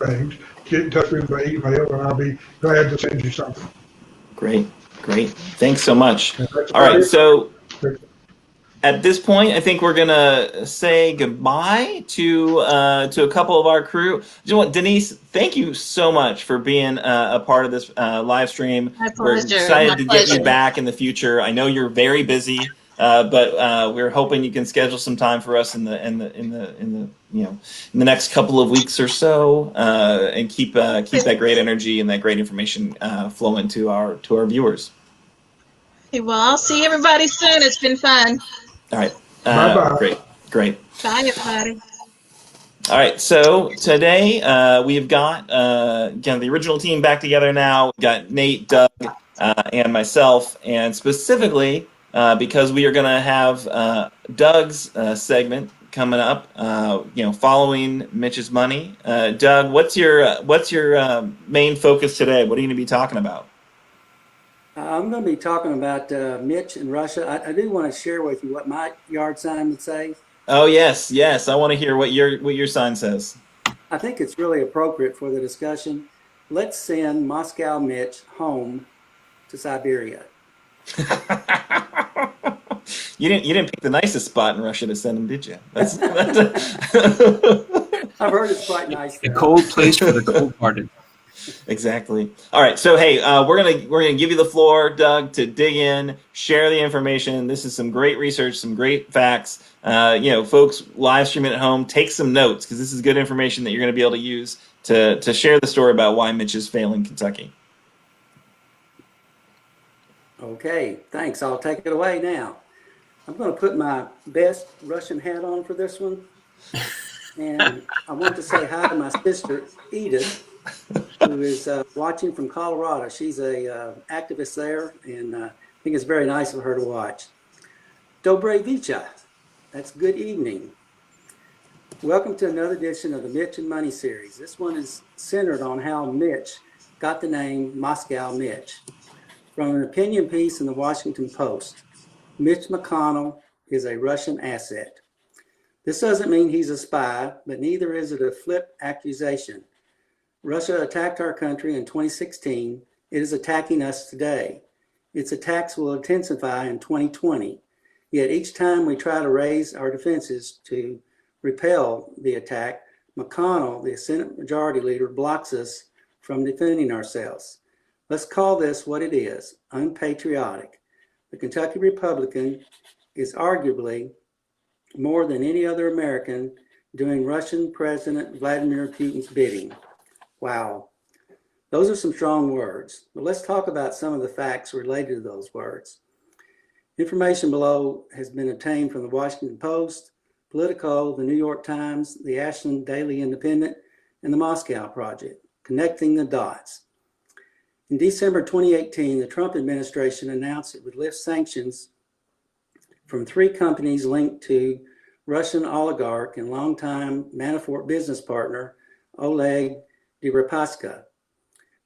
things, get in touch with me by email, and I'll be glad to send you something. Great, great. Thanks so much. And that's All about right, it. so at this point, I think we're gonna say goodbye to a couple of our crew. Denise, thank you so much for being a part of this live stream. My We're pleasure. My excited to get you pleasure. back in the future. I know you're very busy, but we're hoping you can schedule some time for us in the in the next couple of weeks or so, and keep that great energy and that great information flowing to our viewers. Well, I'll see everybody soon. It's been fun. All right, Bye-bye. great. Bye, everybody. All right, so today we've got again the original team back together now. We've got Nate, Doug, and myself, and specifically because we are going to have Doug's segment coming up. Following Mitch's money. Doug, what's your main focus today? What are you going to be talking about? I'm going to be talking about Mitch and Russia. I do want to share with you what my yard sign would say. Oh yes, yes. I want to hear what your sign says. I think it's really appropriate for the discussion. Let's send Moscow Mitch home to Siberia. You didn't pick the nicest spot in Russia to send him, did you? That's I've heard it's quite nice A there. cold place for the cold-hearted. Exactly. All right. So hey, we're gonna give you the floor, Doug, to dig in, share the information. This is some great research, some great facts. Folks live streaming at home, take some notes because this is good information that you're going to be able to use to share the story about why Mitch is failing Kentucky. Okay, thanks. I'll take it away now. I'm going to put my best Russian hat on for this one. And I want to say hi to my sister, Edith, who is watching from Colorado. She's a activist there, and I think it's very nice of her to watch. Dobre Vicha, that's good evening. Welcome to another edition of the Mitch and Money series. This one is centered on how Mitch got the name Moscow Mitch. From an opinion piece in the Washington Post, Mitch McConnell is a Russian asset. This doesn't mean he's a spy, but neither is it a flip accusation. Russia attacked our country in 2016. It is attacking us today. Its attacks will intensify in 2020. Yet each time we try to raise our defenses to repel the attack, McConnell, the Senate Majority Leader, blocks us from defending ourselves. Let's call this what it is, unpatriotic. The Kentucky Republican is arguably more than any other American doing Russian President Vladimir Putin's bidding. Wow. Those are some strong words, but let's talk about some of the facts related to those words. Information below has been obtained from the Washington Post, Politico, the New York Times, the Ashland Daily Independent, and the Moscow Project, connecting the dots. In December 2018, the Trump administration announced it would lift sanctions from 3 companies linked to Russian oligarch and longtime Manafort business partner, Oleg Deripaska.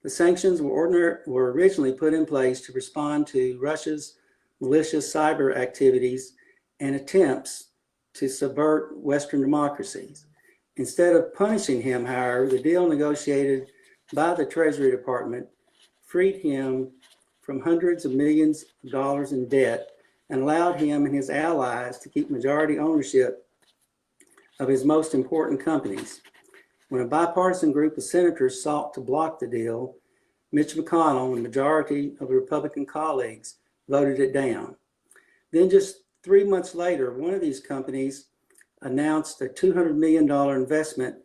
The sanctions were originally put in place to respond to Russia's malicious cyber activities and attempts to subvert Western democracies. Instead of punishing him, however, the deal negotiated by the Treasury Department freed him from hundreds of millions of dollars in debt and allowed him and his allies to keep majority ownership of his most important companies. When a bipartisan group of senators sought to block the deal, Mitch McConnell and the majority of Republican colleagues voted it down. Then just 3 months later, one of these companies announced a $200 million investment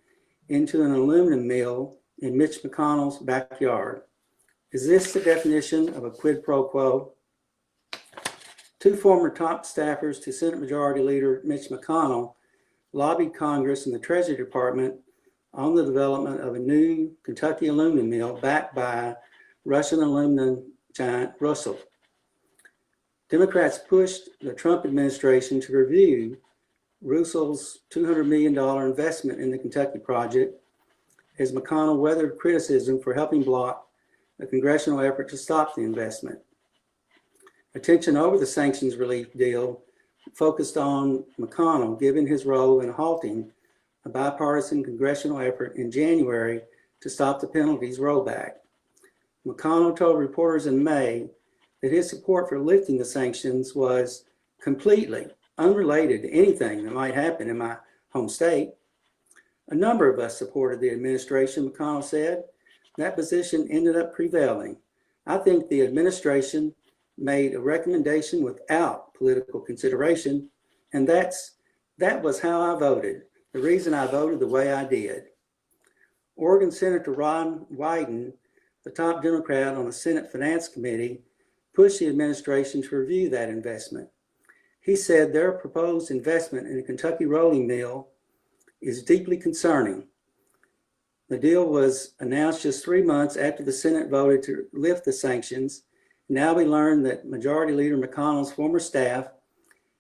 into an aluminum mill in Mitch McConnell's backyard. Is this the definition of a quid pro quo? 2 former top staffers to Senate Majority Leader Mitch McConnell lobbied Congress and the Treasury Department on the development of a new Kentucky aluminum mill backed by Russian aluminum giant Rusal. Democrats pushed the Trump administration to review Rusal's $200 million investment in the Kentucky project as McConnell weathered criticism for helping block a congressional effort to stop the investment. Attention over the sanctions relief deal focused on McConnell, given his role in halting a bipartisan congressional effort in January to stop the penalties rollback. McConnell told reporters in May that his support for lifting the sanctions was completely unrelated to anything that might happen in my home state. A number of us supported the administration, McConnell said. That position ended up prevailing. I think the administration made a recommendation without political consideration, and that was how I voted, the reason I voted the way I did. Oregon Senator Ron Wyden, the top Democrat on the Senate Finance Committee, pushed the administration to review that investment. He said their proposed investment in a Kentucky rolling mill is deeply concerning. The deal was announced just 3 months after the Senate voted to lift the sanctions. Now we learn that Majority Leader McConnell's former staff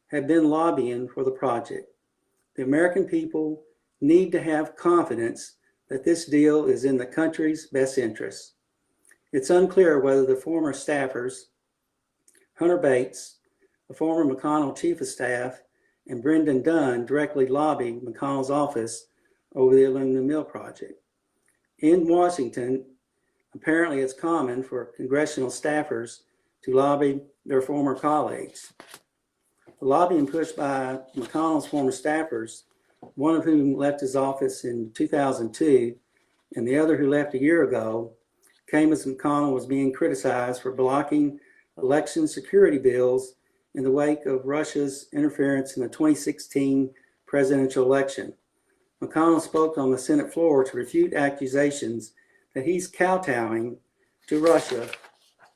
have been lobbying for the project. The American people need to have confidence that this deal is in the country's best interests. It's unclear whether the former staffers, Hunter Bates, a former McConnell chief of staff, and Brendan Dunn directly lobbied McConnell's office over the aluminum mill project. In Washington, apparently it's common for congressional staffers to lobby their former colleagues. The lobbying pushed by McConnell's former staffers, one of whom left his office in 2002 and the other who left a year ago, came as McConnell was being criticized for blocking election security bills in the wake of Russia's interference in the 2016 presidential election. McConnell spoke on the Senate floor to refute accusations that he's kowtowing to Russia,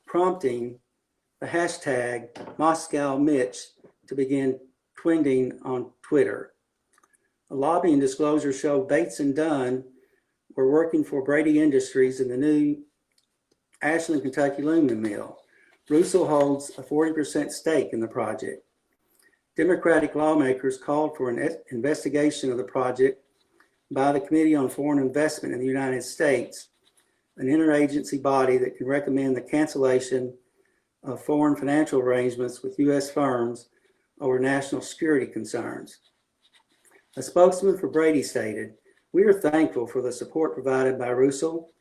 prompting the hashtag Moscow Mitch to begin trending on Twitter. A lobbying disclosure showed Bates and Dunn were working for Brady Industries in the new Ashland, Kentucky aluminum mill. Russell holds a 40% stake in the project. Democratic lawmakers called for an investigation of the project by the Committee on Foreign Investment in the United States, an interagency body that can recommend the cancellation of foreign financial arrangements with U.S. firms over national security concerns. A spokesman for Brady stated, "We are thankful for the support provided by Russell,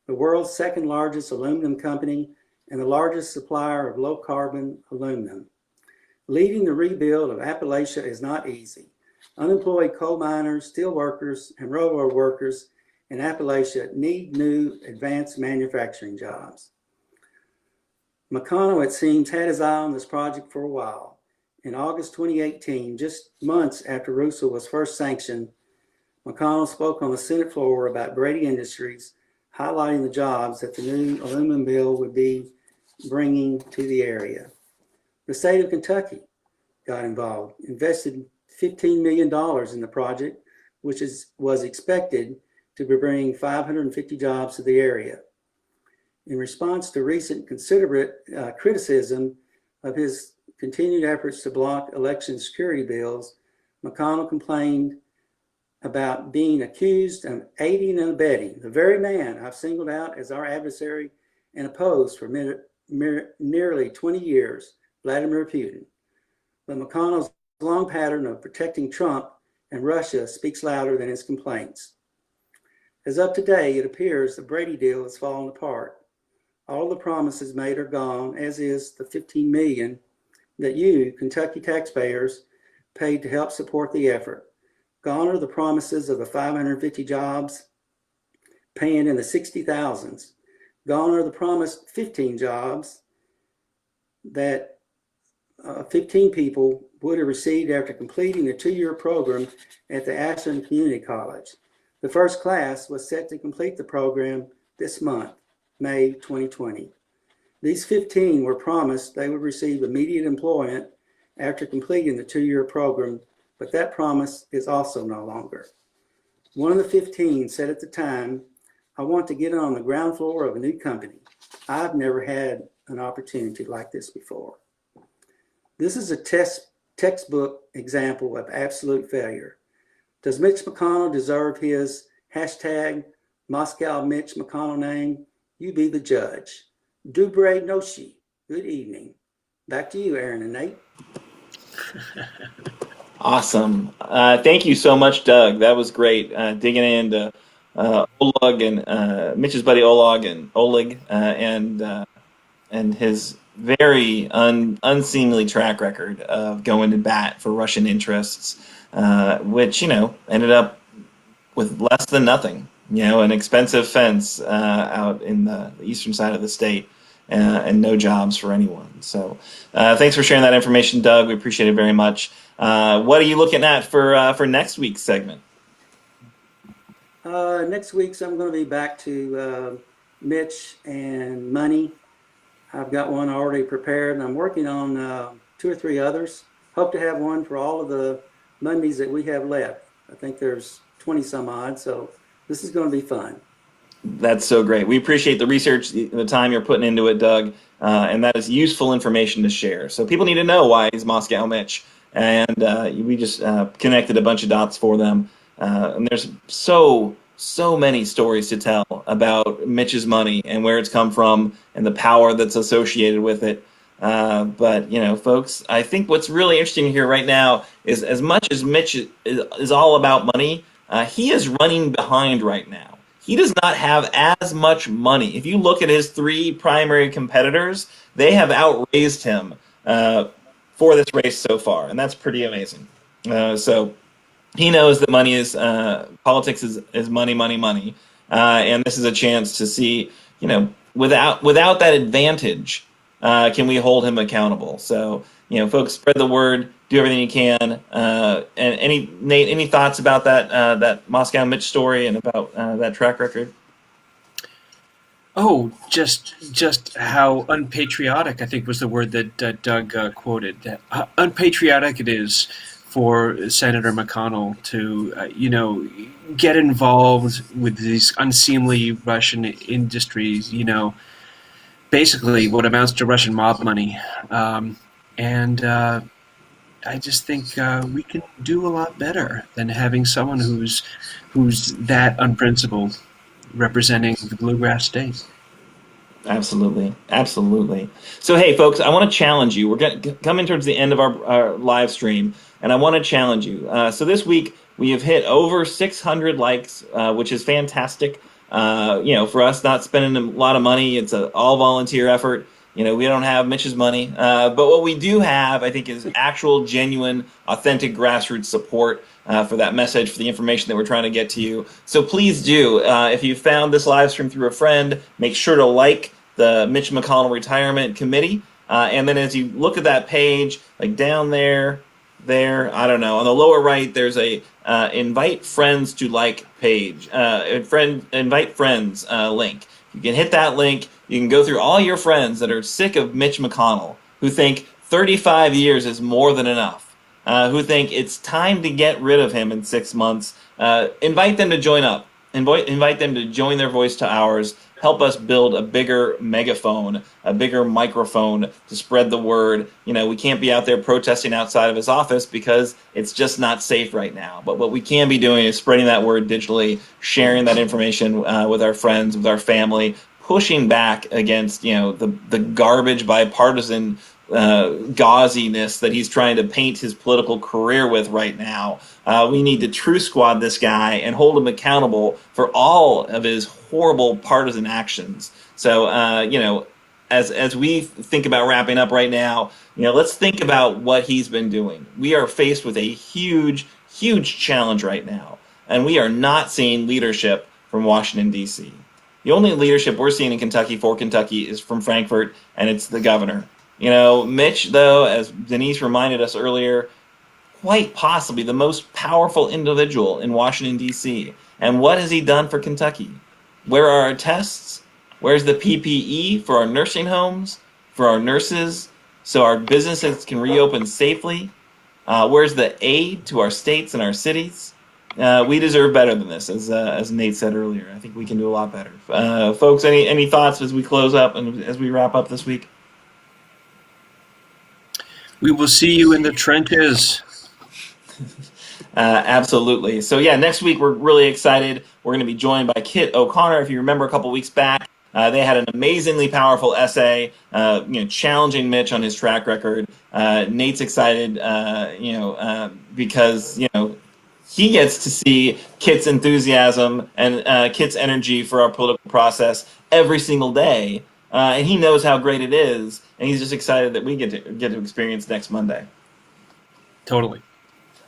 the world's second largest aluminum company and the largest supplier of low carbon aluminum. Leading the rebuild of Appalachia is not easy. Unemployed coal miners, steel workers, and railroad workers in Appalachia need new advanced manufacturing jobs." McConnell, it seems, had his eye on this project for a while. In August 2018, just months after Russell was first sanctioned, McConnell spoke on the Senate floor about Brady Industries, highlighting the jobs that the new aluminum mill would be bringing to the area. The state of Kentucky got involved, invested $15 million in the project, which was expected to bring 550 jobs to the area. In response to recent considerate criticism of his continued efforts to block election security bills, McConnell complained about being accused of aiding and abetting the very man I've singled out as our adversary and opposed for nearly 20 years, Vladimir Putin. But McConnell's long pattern of protecting Trump and Russia speaks louder than his complaints. As of today, it appears the Brady deal has fallen apart. All the promises made are gone, as is the $15 million that you, Kentucky taxpayers, paid to help support the effort. Gone are the promises of the 550 jobs paying in the 60,000s. Gone are the promised 15 jobs that 15 people would have received after completing the 2-year program at the Ashland Community College. The first class was set to complete the program this month, May 2020. These 15 were promised they would receive immediate employment after completing the 2-year program, but that promise is also no longer. One of the 15 said at the time, "I want to get on the ground floor of a new company. I've never had an opportunity like this before." This is a textbook example of absolute failure. Does Mitch McConnell deserve his hashtag Moscow Mitch McConnell name? You be the judge. Dobre noshi. Good evening. back to you, Aaron and Nate. Awesome. Thank you so much, Doug. That was great. Digging into Oleg and Mitch's buddy Oleg and his very unseemly track record of going to bat for Russian interests, which ended up with less than nothing. An expensive fence out in the eastern side of the state, and no jobs for anyone. So, thanks for sharing that information, Doug. We appreciate it very much. What are you looking at for next week's segment? Next week's I'm going to be back to Mitch and money. I've got one already prepared, and I'm working on 2 or 3 others. Hope to have one for all of the Mondays that we have left. I think there's 20 some odd, so this is going to be fun. That's so great. We appreciate the research, the time you're putting into it, Doug, and that is useful information to share. So people need to know why he's Moscow Mitch, and we just connected a bunch of dots for them. And there's so many stories to tell about Mitch's money and where it's come from and the power that's associated with it. But folks, I think what's really interesting here right now is, as much as Mitch is all about money, he is running behind right now. He does not have as much money. If you look at his 3 primary competitors, they have outraised him for this race so far, and that's pretty amazing. So he knows that money is politics is money, and this is a chance to see, without that advantage, can we hold him accountable? So, folks, spread the word, do everything you can. And Nate, any thoughts about that Moscow Mitch story and about that track record? Oh, just how unpatriotic, I think was the word that Doug quoted. Unpatriotic it is for Senator McConnell to, get involved with these unseemly Russian industries, basically what amounts to Russian mob money. And I just think we can do a lot better than having someone who's that unprincipled representing the bluegrass state. Absolutely. So, hey, folks, I want to challenge you. We're coming towards the end of our live stream, and I want to challenge you. So this week, we have hit over 600 likes, which is fantastic. For us, not spending a lot of money. It's an all-volunteer effort. We don't have Mitch's money. But what we do have, I think, is actual, genuine, authentic grassroots support for that message, for the information that we're trying to get to you. So please do. If you found this live stream through a friend, make sure to like the Mitch McConnell Retirement Committee. And then as you look at that page, like down there, I don't know, on the lower right, there's a invite friends to like page, invite friends link. You can hit that link. You can go through all your friends that are sick of Mitch McConnell, who think 35 years is more than enough, who think it's time to get rid of him in 6 months. Invite them to join up. Invite them to join their voice to ours. Help us build a bigger megaphone, a bigger microphone to spread the word. We can't be out there protesting outside of his office because it's just not safe right now. But what we can be doing is spreading that word digitally, sharing that information with our friends, with our family, pushing back against the garbage bipartisan gauziness that he's trying to paint his political career with right now. We need to true squad this guy and hold him accountable for all of his horrible partisan actions. So, as we think about wrapping up right now, let's think about what he's been doing. We are faced with a huge challenge right now, and we are not seeing leadership from Washington, D.C. The only leadership we're seeing in Kentucky for Kentucky is from Frankfort, and it's the governor. Mitch, though, as Denise reminded us earlier, quite possibly the most powerful individual in Washington, D.C. And what has he done for Kentucky? Where are our tests? Where's the PPE for our nursing homes, for our nurses, so our businesses can reopen safely? Where's the aid to our states and our cities? We deserve better than this, as Nate said earlier. I think we can do a lot better. Folks, any thoughts as we close up and as we wrap up this week? We will see you in the trenches. Absolutely. So, next week we're really excited. We're going to be joined by Kit O'Connor. If you remember a couple weeks back, They had an amazingly powerful essay, challenging Mitch on his track record. Nate's excited, because he gets to see Kit's enthusiasm and Kit's energy for our political process every single day, and he knows how great it is, and he's just excited that we get to experience next Monday. Totally.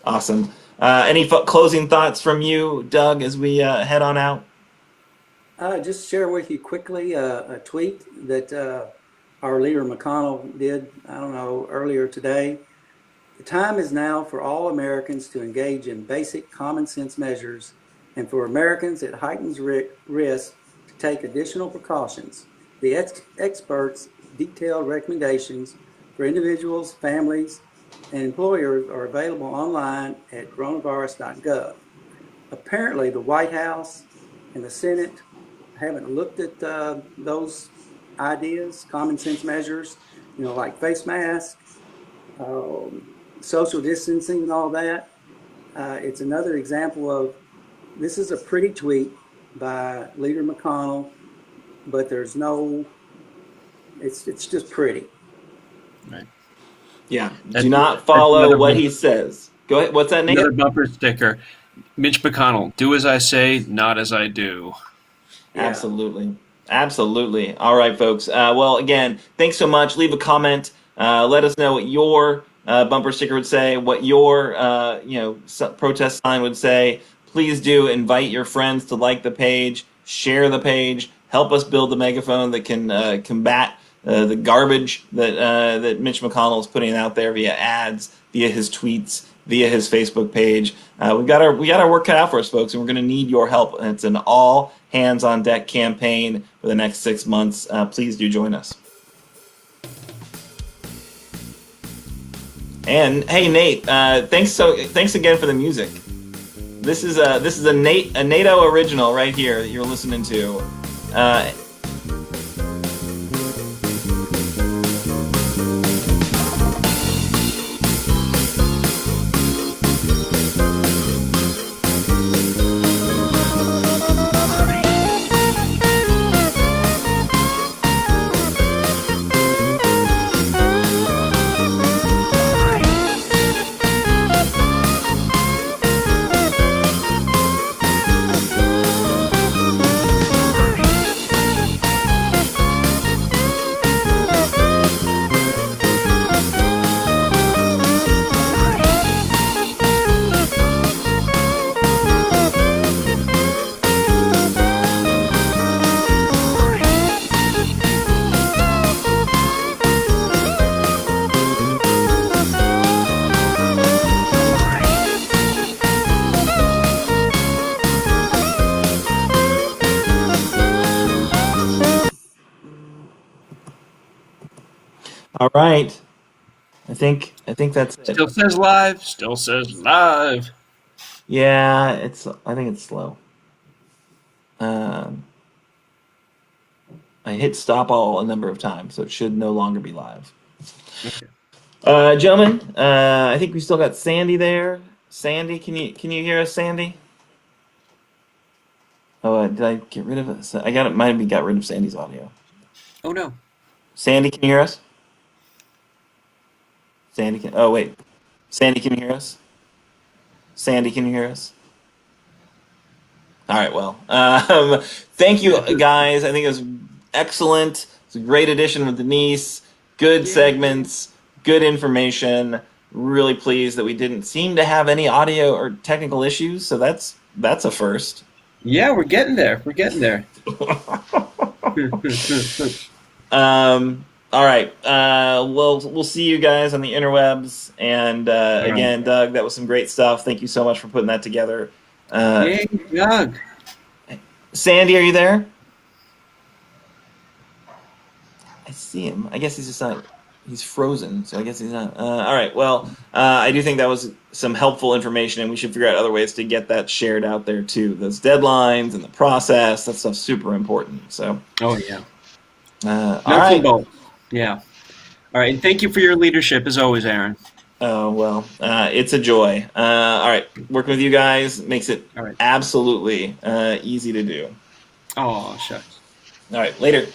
Awesome. Any closing thoughts from you, Doug, as we head on out? Just share with you quickly a tweet that our leader McConnell did, I don't know, earlier today. The time is now for all Americans to engage in basic common sense measures, and for Americans it heightens risk to take additional precautions. The experts' detailed recommendations for individuals, families, and employers are available online at coronavirus.gov. Apparently, the White House and the Senate haven't looked at those ideas, common sense measures, like face masks, social distancing and all that. It's another example of, this is a pretty tweet by Leader McConnell, but there's no, it's just pretty. Right. Yeah. Do not follow what he says. Go ahead. What's that, Nate? Another bumper sticker. Mitch McConnell, do as I say, not as I do. Yeah. Absolutely. All right, folks. Well, again, thanks so much. Leave a comment. Let us know what your bumper sticker would say, what your protest sign would say. Please do invite your friends to like the page, share the page, help us build the megaphone that can combat the garbage that Mitch McConnell is putting out there via ads, via his tweets, via his Facebook page. We got our work cut out for us, folks, and we're going to need your help. And it's an all hands on deck campaign for the next 6 months. Please do join us. And hey, Nate, thanks again for the music. This is a NATO original right here that you're listening to. All right. I think that's it. Still says live. Still says live. Yeah, I think it's slow. I hit stop all a number of times, so it should no longer be live. Okay. Gentlemen, I think we still got Sandy there. Sandy, can you hear us, Sandy? Oh, did I get rid of it? Might have got rid of Sandy's audio. Oh no. Sandy, can you hear us? Sandy can. Oh wait, Sandy, can you hear us? Sandy, can you hear us? All right. Well, thank you guys. I think it was excellent. It's a great edition with Denise. Good segments. Good information. Really pleased that we didn't seem to have any audio or technical issues. So that's a first. Yeah, we're getting there. We're getting there. All right. We'll see you guys on the interwebs. And again, Doug, that was some great stuff. Thank you so much for putting that together. Yay, Doug. Sandy, are you there? I see him. I guess he's just not. He's frozen, so I guess he's not. All right. Well, I do think that was some helpful information, and we should figure out other ways to get that shared out there too. Those deadlines and the process, that stuff's super important. So. Oh yeah. All right. Both. Yeah. All right. And thank you for your leadership as always, Aaron. Oh well, it's a joy. All right, working with you guys makes it absolutely easy to do. Oh shucks. All right, later.